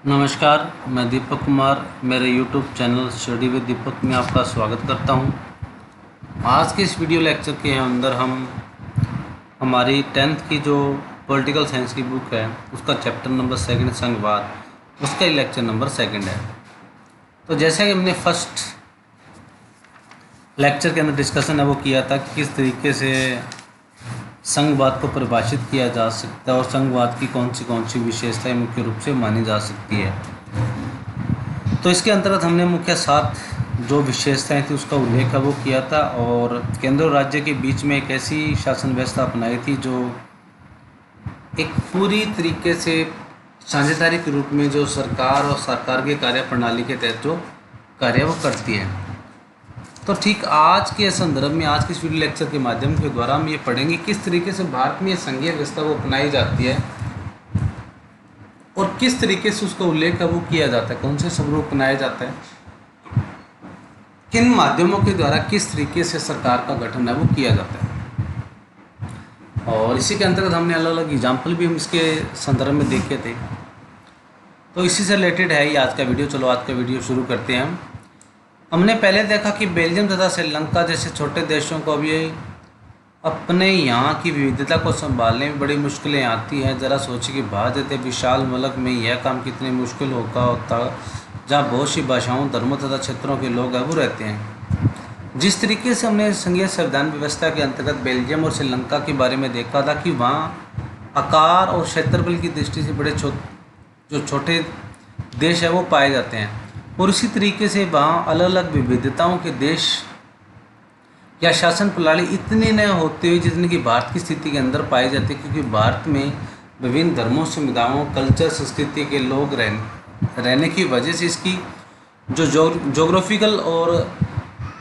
नमस्कार, मैं दीपक कुमार मेरे YouTube चैनल स्टडी विद दीपक में आपका स्वागत करता हूं। आज के इस वीडियो लेक्चर के अंदर हम हमारी 10th की जो पॉलिटिकल साइंस की बुक है उसका चैप्टर नंबर 2 संघवाद, उसका ही लेक्चर नंबर 2 है। तो जैसा कि हमने फर्स्ट लेक्चर के अंदर डिस्कशन है वो किया था कि किस तरीके से संघवाद को परिभाषित किया जा सकता है और संघवाद की कौन सी विशेषताएं मुख्य रूप से मानी जा सकती है। तो इसके अंतर्गत हमने मुख्य 7 जो विशेषताएं थी उसका उल्लेख है वो किया था और केंद्र और राज्य के बीच में एक ऐसी शासन व्यवस्था अपनाई थी जो एक पूरी तरीके से साझेदारी के रूप में जो सरकार और सरकार के कार्य प्रणाली के तहत जो कार्य वो करती है। तो ठीक आज के संदर्भ में आज के इस वीडियो लेक्चर के माध्यम के द्वारा हम ये पढ़ेंगे किस तरीके से भारत में ये संघीय व्यवस्था वो अपनाई जाती है और किस तरीके से उसका उल्लेख है वो किया जाता है, कौन से स्वरूप अपनाया जाता है, किन माध्यमों के द्वारा किस तरीके से सरकार का गठन है वो किया जाता है। और इसी के अंतर्गत हमने अलग अलग एग्जाम्पल भी हम इसके संदर्भ में देखे थे। तो इसी से रिलेटेड है ये आज का वीडियो। चलो आज का वीडियो शुरू करते हैं। हमने पहले देखा कि बेल्जियम तथा श्रीलंका जैसे छोटे देशों को भी अपने यहाँ की विविधता को संभालने में बड़ी मुश्किलें आती हैं। ज़रा सोचिए कि भारत जैसे विशाल मुल्क में यह काम कितनी मुश्किल होता जहाँ बहुत सी भाषाओं, धर्मों तथा क्षेत्रों के लोग वो रहते हैं। जिस तरीके से हमने संघीय संविधान व्यवस्था के अंतर्गत बेल्जियम और श्रीलंका के बारे में देखा था कि वहाँ आकार और क्षेत्रफल की दृष्टि से बड़े जो छोटे देश है वो पाए जाते हैं और इसी तरीके से वहाँ अलग अलग विविधताओं के देश या शासन प्रणाली इतनी न होते हुए जितनी कि भारत की स्थिति के अंदर पाई जाती है, क्योंकि भारत में विभिन्न धर्मों, समुदायों, कल्चर, संस्कृति के लोग रहने की वजह से इसकी जो जोग्राफिकल और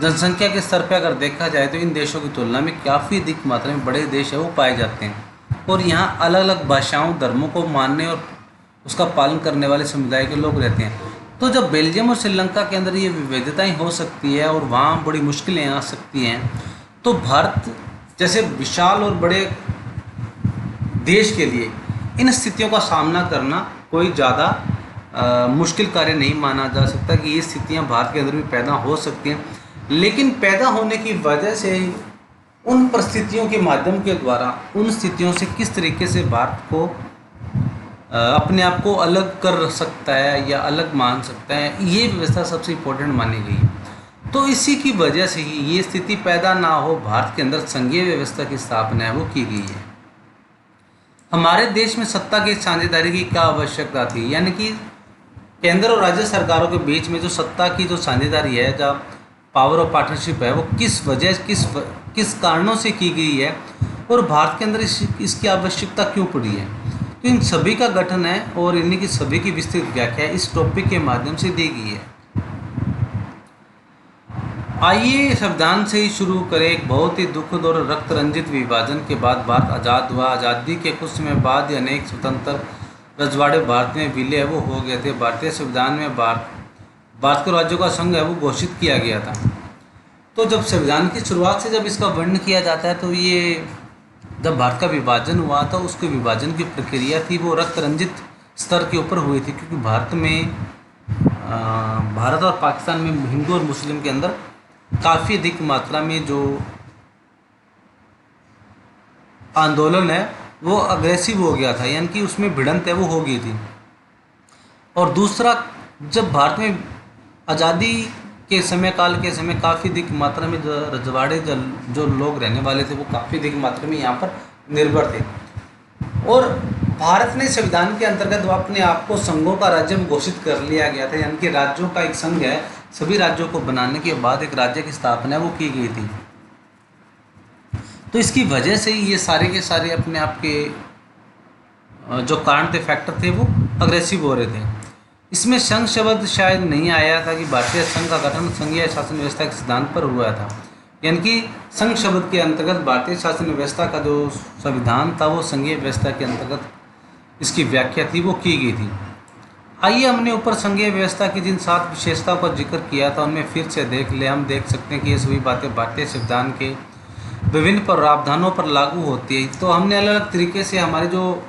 जनसंख्या के स्तर पर अगर देखा जाए तो इन देशों की तुलना में काफ़ी अधिक मात्रा में बड़े देश है वो पाए जाते हैं और यहाँ अलग अलग भाषाओं, धर्मों को मानने और उसका पालन करने वाले समुदाय के लोग रहते हैं। तो जब बेल्जियम और श्रीलंका के अंदर ये विविधताएं हो सकती है और वहाँ बड़ी मुश्किलें आ सकती हैं, तो भारत जैसे विशाल और बड़े देश के लिए इन स्थितियों का सामना करना कोई ज़्यादा मुश्किल कार्य नहीं माना जा सकता कि ये स्थितियाँ भारत के अंदर भी पैदा हो सकती हैं। लेकिन पैदा होने की वजह से उन परिस्थितियों के माध्यम के द्वारा उन स्थितियों से किस तरीके से भारत को अपने आप को अलग कर सकता है या अलग मान सकता है, ये व्यवस्था सबसे इम्पोर्टेंट मानी गई है। तो इसी की वजह से ही ये स्थिति पैदा ना हो, भारत के अंदर संघीय व्यवस्था की स्थापना है वो की गई है। हमारे देश में सत्ता की साझेदारी की क्या आवश्यकता थी, यानी कि केंद्र और राज्य सरकारों के बीच में जो सत्ता की जो साझेदारी है, जब पावर ऑफ पार्टनरशिप है, वो किस वजह किस कारणों से की गई है और भारत के अंदर इसकी आवश्यकता क्यों पड़ी है। तो इन सभी का गठन है और इन्हीं की सभी की विस्तृत व्याख्या इस टॉपिक के माध्यम से दी गई है। आइए संविधान से ही शुरू करें। एक बहुत ही दुखद और रक्त रंजित विभाजन के बाद भारत आज़ाद हुआ। आज़ादी के कुछ समय बाद ही अनेक स्वतंत्र रजवाड़े भारत में विलय वो हो गए थे। भारतीय संविधान में भारत को राज्यों का संघ है वो घोषित किया गया था। तो जब संविधान की शुरुआत से जब इसका वर्णन किया जाता है तो ये जब भारत का विभाजन हुआ था उसके विभाजन की प्रक्रिया थी वो रक्त रंजित स्तर के ऊपर हुई थी, क्योंकि भारत और पाकिस्तान में हिंदू और मुस्लिम के अंदर काफ़ी अधिक मात्रा में जो आंदोलन है वो अग्रेसिव हो गया था, यानी कि उसमें भिड़ंत है वो हो गई थी। और दूसरा, जब भारत में आज़ादी के समय काफ़ी अधिक मात्रा में रजवाड़े जो लोग रहने वाले थे वो काफ़ी अधिक मात्रा में यहाँ पर निर्भर थे और भारत ने संविधान के अंतर्गत वो अपने आप को संघों का राज्य में घोषित कर लिया गया था, यानी कि राज्यों का एक संघ है। सभी राज्यों को बनाने के बाद एक राज्य की स्थापना वो की गई थी। तो इसकी वजह से ही ये सारे के सारे अपने आप के जो कारण थे, फैक्टर थे, वो अग्रेसिव हो रहे थे। इसमें संघ शब्द शायद नहीं आया था कि भारतीय संघ का गठन संघीय शासन व्यवस्था के सिद्धांत पर हुआ था, यानी कि संघ शब्द के अंतर्गत भारतीय शासन व्यवस्था का जो संविधान था वो संघीय व्यवस्था के अंतर्गत इसकी व्याख्या थी वो की गई थी। आइए हमने ऊपर संघीय व्यवस्था की जिन 7 विशेषताओं का जिक्र किया था उनमें फिर से देख ले। हम देख सकते हैं कि ये सभी बातें भारतीय संविधान के विभिन्न प्रावधानों पर लागू होती है। तो हमने अलग अलग तरीके से हमारे जो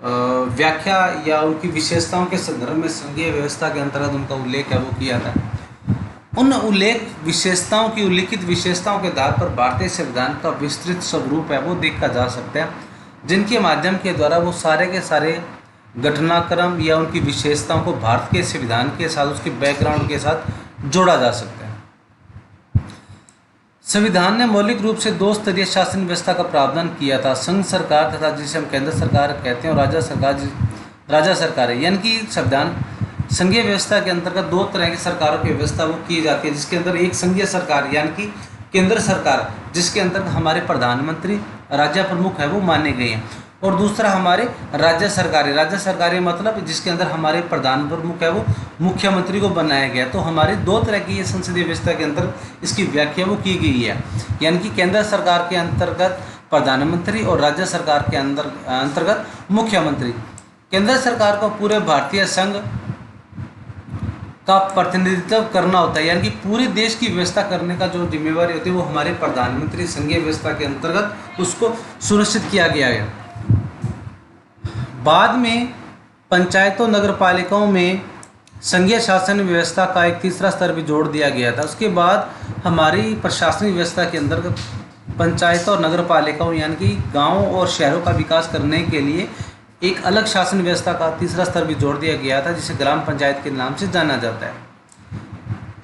व्याख्या या उनकी विशेषताओं के संदर्भ में संघीय व्यवस्था के अंतर्गत उनका उल्लेख है वो किया था। उन उल्लेख विशेषताओं की उल्लिखित विशेषताओं के आधार पर भारतीय संविधान का विस्तृत स्वरूप है वो देखा जा सकता है, जिनके माध्यम के द्वारा वो सारे के सारे घटनाक्रम या उनकी विशेषताओं को भारत के संविधान के साथ उसके बैकग्राउंड के साथ जोड़ा जा सकता है। संविधान ने मौलिक रूप से दो स्तरीय शासन व्यवस्था का प्रावधान किया था, संघ सरकार तथा जिसे हम केंद्र सरकार कहते हैं और राज्य सरकार है। यानी कि संविधान संघीय व्यवस्था के अंतर्गत दो तरह की सरकारों की व्यवस्था वो की जाती है, जिसके अंदर एक संघीय सरकार यानी कि केंद्र सरकार, जिसके अंतर्गत हमारे प्रधानमंत्री राज्य प्रमुख है वो माने गए हैं, और दूसरा हमारे राज्य सरकारी मतलब जिसके अंदर हमारे प्रधान प्रमुख है वो मुख्यमंत्री को बनाया गया। तो हमारे दो तरह की ये संसदीय व्यवस्था के अंदर इसकी व्याख्या वो की गई है, यानी कि केंद्र सरकार के अंतर्गत प्रधानमंत्री और राज्य सरकार के अंतर्गत मुख्यमंत्री। केंद्र सरकार को पूरे भारतीय संघ का प्रतिनिधित्व करना होता है, यानी कि पूरे देश की व्यवस्था करने का जो जिम्मेवारी होती है वो हमारे प्रधानमंत्री संघीय व्यवस्था के अंतर्गत उसको सुनिश्चित किया गया है। बाद में पंचायतों नगर पालिकाओं में संघीय शासन व्यवस्था का एक तीसरा स्तर भी जोड़ दिया गया था। उसके बाद हमारी प्रशासनिक व्यवस्था के अंतर्गत पंचायतों और नगर पालिकाओं यानी कि गाँव और शहरों का विकास करने के लिए एक अलग शासन व्यवस्था का तीसरा स्तर भी जोड़ दिया गया था, जिसे ग्राम पंचायत के नाम से जाना जाता है।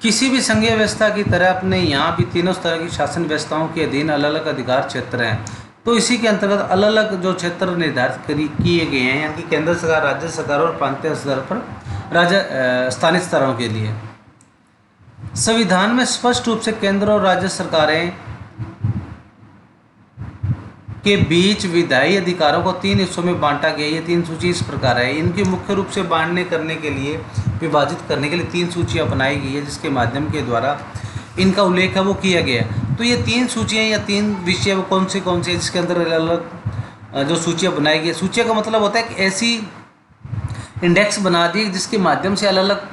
किसी भी संघीय व्यवस्था की तरह अपने यहाँ भी तीनों तरह की शासन व्यवस्थाओं के अधीन अलग अलग अधिकार क्षेत्र हैं, तो इसी के अंतर्गत अलग अलग जो क्षेत्र निर्धारित किए गए हैं, यानी कि केंद्र सरकार, राज्य सरकार और प्रांतीय स्तर पर स्थानीय स्तरों के लिए। संविधान में स्पष्ट रूप से केंद्र और राज्य सरकारें के बीच विधायी अधिकारों को तीन हिस्सों में बांटा गया। ये तीन सूची इस प्रकार है। इनकी मुख्य रूप से बांटने करने के लिए विभाजित करने के लिए तीन सूचियां बनाई गई है, जिसके माध्यम के द्वारा इनका उल्लेख है वो किया गया। तो ये तीन सूचियां या तीन विषय वो कौन से जिसके अंदर अलग अलग जो सूचियां बनाई गई। सूचियां का मतलब होता है कि ऐसी इंडेक्स बना दी जिसके माध्यम से अलग अलग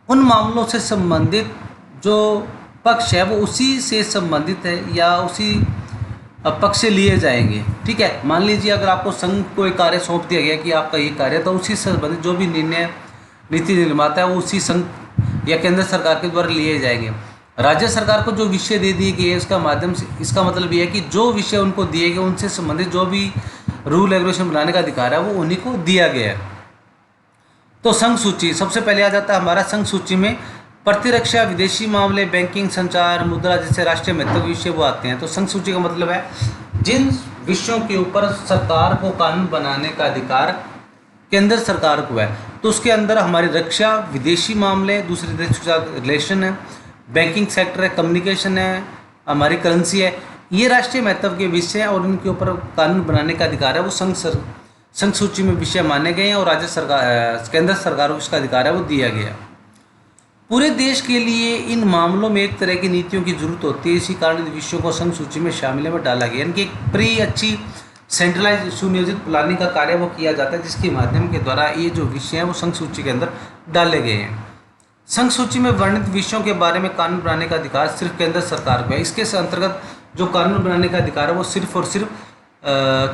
उन मामलों से संबंधित जो पक्ष है वो उसी से संबंधित है या उसी पक्ष से लिए जाएंगे। ठीक है, मान लीजिए अगर आपको संघ को एक कार्य सौंप दिया गया कि आपका ये कार्य, तो उसी से संबंधित जो भी निर्णय नीति निर्माता है वो उसी संघ या केंद्र सरकार के द्वारा लिए जाएंगे। राज्य सरकार को जो विषय दे दिए गए इसका माध्यम से इसका मतलब ये है कि जो विषय उनको दिए गए उनसे संबंधित जो भी रूल रेगुलेशन बनाने का अधिकार है वो उन्हीं को दिया गया है। तो संघ सूची सबसे पहले आ जाता है हमारा संघ सूची में प्रतिरक्षा, विदेशी मामले, बैंकिंग, संचार, मुद्रा जैसे राष्ट्रीय महत्व विषय वो आते हैं। तो संघ सूची का मतलब है जिन विषयों के ऊपर सरकार को कानून बनाने का अधिकार केंद्र सरकार को है, तो उसके अंदर हमारी रक्षा, विदेशी मामले, दूसरे देश के साथ रिलेशन है, बैंकिंग सेक्टर है, कम्युनिकेशन है, हमारी करेंसी है, ये राष्ट्रीय महत्व के विषय हैं और इनके ऊपर कानून बनाने का अधिकार है वो संघ सूची में विषय माने गए हैं और राज्य सरकार केंद्र सरकार को इसका अधिकार है वो दिया गया। पूरे देश के लिए इन मामलों में एक तरह की नीतियों की जरूरत होती है, इसी कारण इन विषयों को संघ सूची में शामिल में डाला गया। यानी कि एक अच्छी सेंट्रलाइज सुनियोजित प्लानिंग का कार्य वो किया जाता है, जिसके माध्यम के द्वारा ये जो विषय हैं वो संघ सूची के अंदर डाले गए हैं। संघ सूची में वर्णित विषयों के बारे में कानून बनाने का अधिकार सिर्फ केंद्र सरकार को है। इसके अंतर्गत जो कानून बनाने का अधिकार है वो सिर्फ और सिर्फ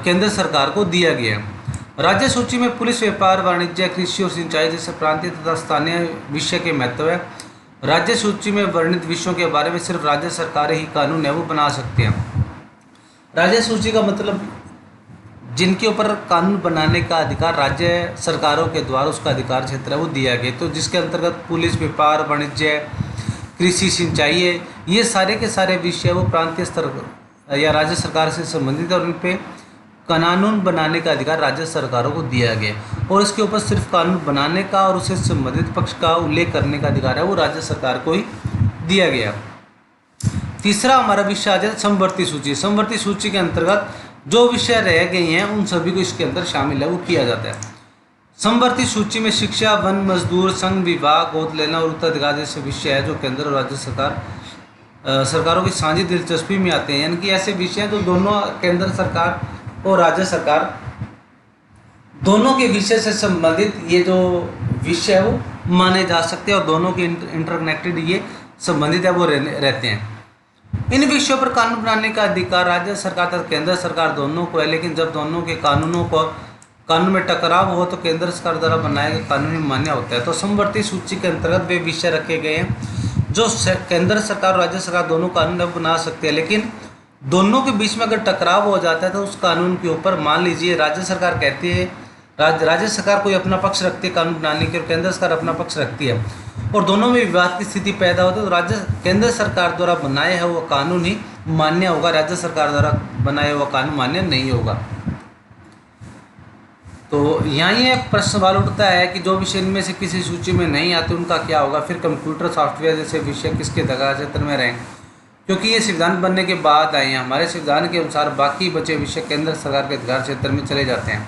केंद्र सरकार को दिया गया है। राज्य सूची में पुलिस, व्यापार, वाणिज्य, कृषि और सिंचाई जैसे प्रांतीय तथा स्थानीय विषय के महत्व है। राज्य सूची में वर्णित विषयों के बारे में सिर्फ राज्य सरकारें ही कानून है वो बना सकते हैं। राज्य सूची का मतलब जिनके ऊपर कानून बनाने का अधिकार राज्य सरकारों के द्वारा उसका अधिकार क्षेत्र है वो दिया गया। तो जिसके अंतर्गत पुलिस, व्यापार, वाणिज्य, कृषि, सिंचाई है, ये सारे के सारे विषय वो प्रांतीय स्तर या राज्य सरकार से संबंधित और उन पर कानून बनाने का अधिकार राज्य सरकारों को दिया गया और इसके ऊपर सिर्फ कानून बनाने का और उससे संबंधित पक्ष का उल्लेख करने का अधिकार है वो राज्य सरकार को ही दिया गया। तीसरा हमारा विषय आ जाए समवर्ती सूची। समवर्ती सूची के अंतर्गत जो विषय रह गए हैं उन सभी को इसके अंदर शामिल है वो किया जाता है। समवर्ती सूची में शिक्षा, वन, मजदूर, संघ, विभाग, गोद लेना और उत्तराधिकार जैसे विषय है जो केंद्र और राज्य सरकारों की साझी दिलचस्पी में आते हैं। यानी कि ऐसे विषय हैं जो दोनों केंद्र सरकार और राज्य सरकार दोनों के विषय से संबंधित ये जो विषय है वो माने जा सकते हैं और दोनों के इंटरकनेक्टेड ये संबंधित है वो रहते हैं। इन विषयों पर कानून बनाने का अधिकार राज्य सरकार तथा केंद्र सरकार दोनों को है, लेकिन जब दोनों के कानूनों को कानून में टकराव हो तो केंद्र सरकार द्वारा बनाए गए कानून ही मान्य होता है। तो समवर्ती सूची के अंतर्गत वे विषय रखे गए हैं जो केंद्र सरकार और राज्य सरकार दोनों कानून अब बना सकते हैं, लेकिन दोनों के बीच में अगर टकराव हो जाता है तो उस कानून के ऊपर मान लीजिए राज्य सरकार कहती है, राज्य सरकार कोई अपना पक्ष रखती है कानून बनाने की और केंद्र सरकार अपना पक्ष रखती है और दोनों में विवाद की स्थिति पैदा होती है, तो केंद्र सरकार द्वारा बनाया हुआ कानून ही मान्य होगा, राज्य सरकार द्वारा बनाया हुआ कानून मान्य नहीं होगा। तो यहाँ ये प्रश्न सवाल उठता है कि जो विषय इनमें से किसी सूची में नहीं आते उनका क्या होगा, फिर कंप्यूटर सॉफ्टवेयर जैसे विषय किसके अधिकार क्षेत्र में रहेंगे, क्योंकि ये संविधान बनने के बाद आए हैं। हमारे संविधान के अनुसार बाकी बचे विषय केंद्र सरकार के अधिकार क्षेत्र में चले जाते हैं,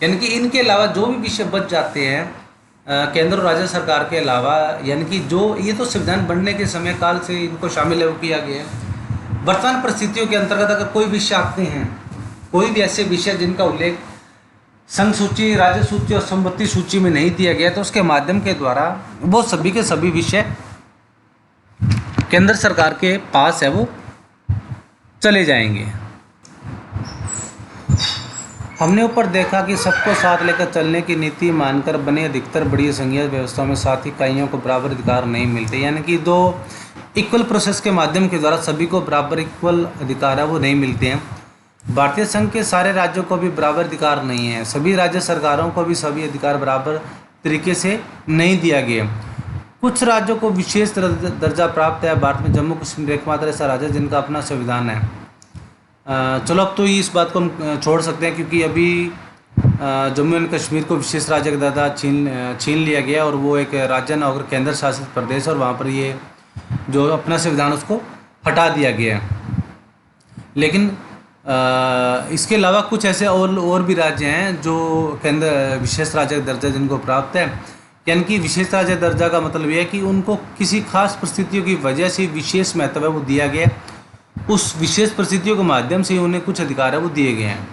यानी कि इनके अलावा जो भी विषय बच जाते हैं केंद्र और राज्य सरकार के अलावा, यानी कि जो ये तो संविधान बनने के समय काल से इनको शामिल किया गया है। वर्तमान परिस्थितियों के अंतर्गत अगर कोई विषय आते हैं, कोई भी ऐसे विषय जिनका उल्लेख संघ सूची, राज्य सूची और संपत्ति सूची में नहीं दिया गया, तो उसके माध्यम के द्वारा वो सभी के सभी विषय केंद्र सरकार के पास है वो चले जाएंगे। हमने ऊपर देखा कि सबको साथ लेकर चलने की नीति मानकर बने अधिकतर बड़ी संघीय व्यवस्थाओं में साथ इकाइयों को बराबर अधिकार नहीं मिलते, यानी कि दो इक्वल प्रोसेस के माध्यम के द्वारा सभी को बराबर इक्वल अधिकार है वो नहीं मिलते हैं। भारतीय संघ के सारे राज्यों को भी बराबर अधिकार नहीं है, सभी राज्य सरकारों को भी सभी अधिकार बराबर तरीके से नहीं दिया गया। कुछ राज्यों को विशेष दर्जा प्राप्त है। भारत में जम्मू कश्मीर एकमात्र ऐसा राज्य है जिनका अपना संविधान है। चलो अब तो इस बात को हम छोड़ सकते हैं, क्योंकि अभी जम्मू एंड कश्मीर को विशेष राज्य का दर्जा छीन लिया गया और वो एक राज्य न होकर केंद्र शासित प्रदेश, और वहाँ पर ये जो अपना संविधान उसको हटा दिया गया है। लेकिन इसके अलावा कुछ ऐसे और भी राज्य हैं जो केंद्र विशेष राज्य का दर्जा जिनको प्राप्त है, यानी कि विशेष राज्य दर्जा का मतलब यह है कि उनको किसी खास परिस्थितियों की वजह से विशेष महत्व है वो दिया गया, उस विशेष परिस्थितियों के माध्यम से उन्हें कुछ अधिकार है वो दिए गए हैं।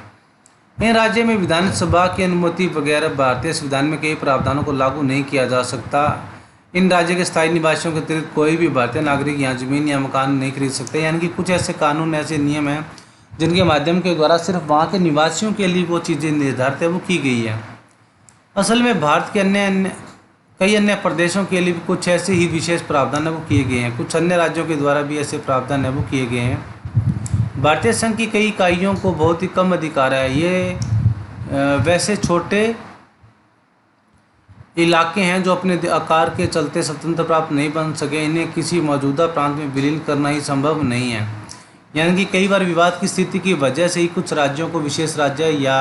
इन राज्य में विधानसभा की अनुमति वगैरह भारतीय संविधान में कई प्रावधानों को लागू नहीं किया जा सकता। इन राज्य के स्थायी निवासियों के अतिरिक्त कोई भी भारतीय नागरिक यहाँ जमीन या मकान नहीं खरीद सकते, यानी कि कुछ ऐसे कानून, ऐसे नियम हैं जिनके माध्यम के द्वारा सिर्फ वहाँ के निवासियों के लिए वो चीज़ें निर्धारित है वो की गई है। असल में भारत के कई अन्य प्रदेशों के लिए भी कुछ ऐसे ही विशेष प्रावधान है वो किए गए हैं, कुछ अन्य राज्यों के द्वारा भी ऐसे प्रावधान है वो किए गए हैं। भारतीय संघ की कई इकाइयों को बहुत ही कम अधिकार है। ये वैसे छोटे इलाके हैं जो अपने आकार के चलते स्वतंत्र प्राप्त नहीं बन सके, इन्हें किसी मौजूदा प्रांत में विलीन करना ही संभव नहीं है। यानी कि कई बार विवाद की स्थिति की वजह से ही कुछ राज्यों को विशेष राज्य या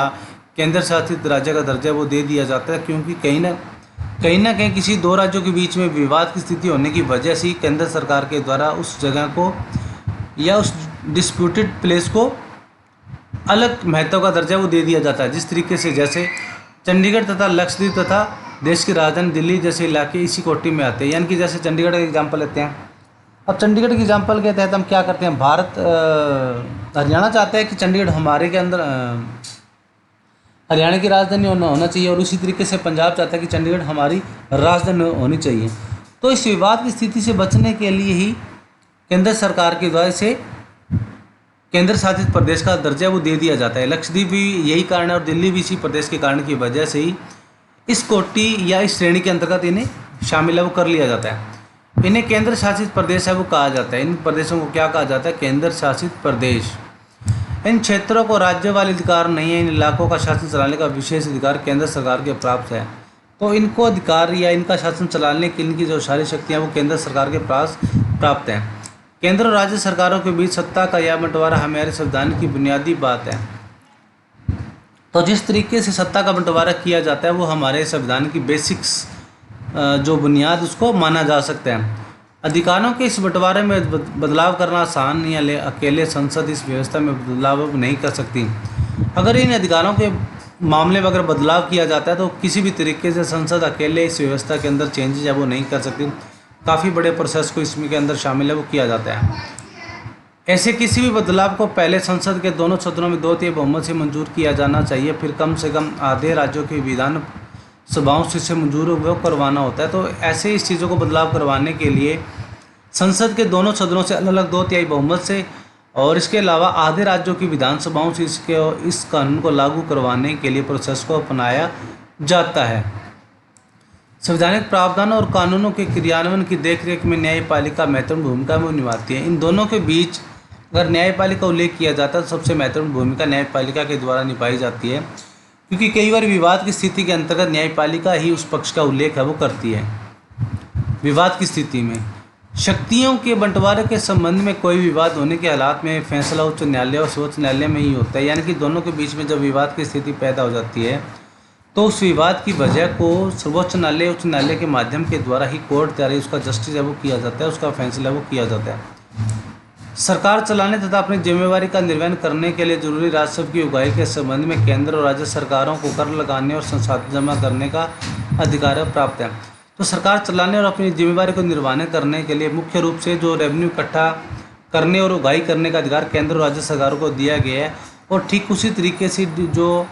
केंद्र शासित राज्य का दर्जा वो दे दिया जाता है, क्योंकि कहीं ना कहीं किसी दो राज्यों के बीच में विवाद की स्थिति होने की वजह से ही केंद्र सरकार के द्वारा उस जगह को या उस डिस्प्यूटेड प्लेस को अलग महत्व का दर्जा वो दे दिया जाता है। जिस तरीके से जैसे चंडीगढ़ तथा लक्षद्वीप तथा देश की राजधानी दिल्ली जैसे इलाके इसी कोटि में आते हैं। यानी कि जैसे चंडीगढ़ का एग्जाम्पल लेते हैं। अब चंडीगढ़ के एग्जाम्पल के तहत हम क्या करते हैं, हरियाणा चाहता है कि चंडीगढ़ हमारे के अंदर हरियाणा की राजधानी होना चाहिए, और उसी तरीके से पंजाब चाहता है कि चंडीगढ़ हमारी राजधानी होनी चाहिए। तो इस विवाद की स्थिति से बचने के लिए ही केंद्र सरकार के द्वारा से केंद्र शासित प्रदेश का दर्जा वो दे दिया जाता है। लक्षद्वीप भी यही कारण है और दिल्ली भी इसी प्रदेश के कारण की वजह से ही इस कोटि या इस श्रेणी के अंतर्गत इन्हें शामिल है वो कर लिया जाता है। इन्हें केंद्र शासित प्रदेश है वो कहा जाता है। इन प्रदेशों को क्या कहा जाता है, केंद्र शासित प्रदेश। इन क्षेत्रों को राज्य वाले अधिकार नहीं है, इन इलाकों का शासन चलाने का विशेष अधिकार केंद्र सरकार के प्राप्त है। तो इनको अधिकार या इनका शासन चलाने की इनकी जो सारी शक्तियाँ वो केंद्र सरकार के पास प्राप्त हैं। केंद्र और राज्य सरकारों के बीच सत्ता का यह बंटवारा हमारे संविधान की बुनियादी बात है। तो जिस तरीके से सत्ता का बंटवारा किया जाता है वो हमारे संविधान की बेसिक्स जो बुनियाद उसको माना जा सकता है। अधिकारों के इस बंटवारे में बदलाव करना आसान नहीं है, अकेले संसद इस व्यवस्था में बदलाव नहीं कर सकती। अगर इन अधिकारों के मामले में अगर बदलाव किया जाता है तो किसी भी तरीके से संसद अकेले इस व्यवस्था के अंदर चेंजेज है वो नहीं कर सकती। काफ़ी बड़े प्रोसेस को इसमें के अंदर शामिल है वो किया जाता है। ऐसे किसी भी बदलाव को पहले संसद के दोनों सदनों में 2/3 बहुमत से मंजूर किया जाना चाहिए, फिर कम से कम आधे राज्यों के विधान सभाओं से इसे मंजूर वो करवाना होता है। तो ऐसे इस चीज़ों को बदलाव करवाने के लिए संसद के दोनों सदनों से अलग अलग 2/3 बहुमत से और इसके अलावा आधे राज्यों की विधानसभाओं से इस कानून को लागू करवाने के लिए प्रोसेस को अपनाया जाता है। संवैधानिक प्रावधान और कानूनों के क्रियान्वयन की देखरेख में न्यायपालिका महत्वपूर्ण भूमिका में निभाती है। इन दोनों के बीच अगर न्यायपालिका का उल्लेख किया जाता है तो सबसे महत्वपूर्ण भूमिका न्यायपालिका के द्वारा निभाई जाती है, क्योंकि कई बार विवाद की स्थिति के अंतर्गत न्यायपालिका ही उस पक्ष का उल्लेख है वो करती है। विवाद की स्थिति में शक्तियों के बंटवारे के संबंध में कोई विवाद होने के हालात में फैसला उच्च न्यायालय और सर्वोच्च न्यायालय में ही होता है। यानी कि दोनों के बीच में जब विवाद की स्थिति पैदा हो जाती है तो उस विवाद की वजह को सर्वोच्च न्यायालय उच्च न्यायालय के माध्यम के द्वारा ही कोर्ट द्वारा उसका जस्टिस है वो किया जाता है, उसका फैसला वो किया जाता है। सरकार चलाने तथा अपनी जिम्मेवारी का निर्वहन करने के लिए जरूरी राजस्व की उगाही के संबंध में केंद्र और राज्य सरकारों को कर लगाने और संसाधन जमा करने का अधिकार प्राप्त है। तो सरकार चलाने और अपनी जिम्मेवारी को निर्वहन करने के लिए मुख्य रूप से जो रेवेन्यू इकट्ठा करने और उगाही करने का अधिकार केंद्र और राज्य सरकारों को दिया गया है, और ठीक उसी तरीके से जो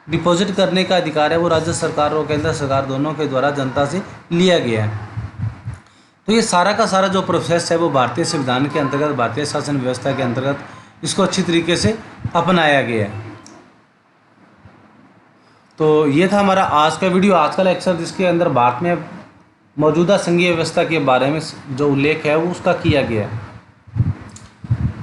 डिपॉजिट करने का अधिकार है वो राज्य सरकार और केंद्र सरकार दोनों के द्वारा जनता से लिया गया है। तो ये सारा का सारा जो प्रोसेस है वो भारतीय संविधान के अंतर्गत, भारतीय शासन व्यवस्था के अंतर्गत इसको अच्छी तरीके से अपनाया गया है। तो ये था हमारा आज का वीडियो, आज का लेक्चर, जिसके अंदर भारत में मौजूदा संघीय व्यवस्था के बारे में जो उल्लेख है वो उसका किया गया है।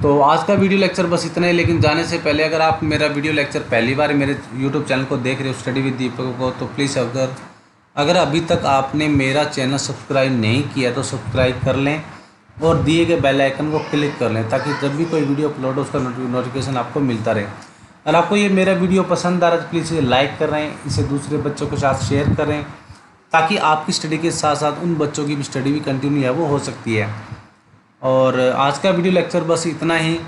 तो आज का वीडियो लेक्चर बस इतना ही, लेकिन जाने से पहले अगर आप मेरा वीडियो लेक्चर पहली बार मेरे यूट्यूब चैनल को देख रहे हो स्टडी विद दीपक को, तो प्लीज़ अगर अभी तक आपने मेरा चैनल सब्सक्राइब नहीं किया तो सब्सक्राइब कर लें और दिए गए बेल आइकन को क्लिक कर लें, ताकि जब भी कोई वीडियो अपलोड हो उसका नोटिफिकेशन आपको मिलता रहे। अगर आपको ये मेरा वीडियो पसंद आ रहा है तो प्लीज़ इसे लाइक करें, इसे दूसरे बच्चों के साथ शेयर करें, ताकि आपकी स्टडी के साथ साथ उन बच्चों की भी स्टडी भी कंटिन्यू है वो हो सकती है। और आज का वीडियो लेक्चर बस इतना ही,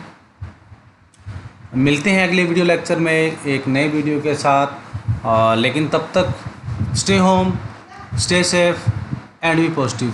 मिलते हैं अगले वीडियो लेक्चर में एक नए वीडियो के साथ। लेकिन तब तक stay home, stay safe and be positive.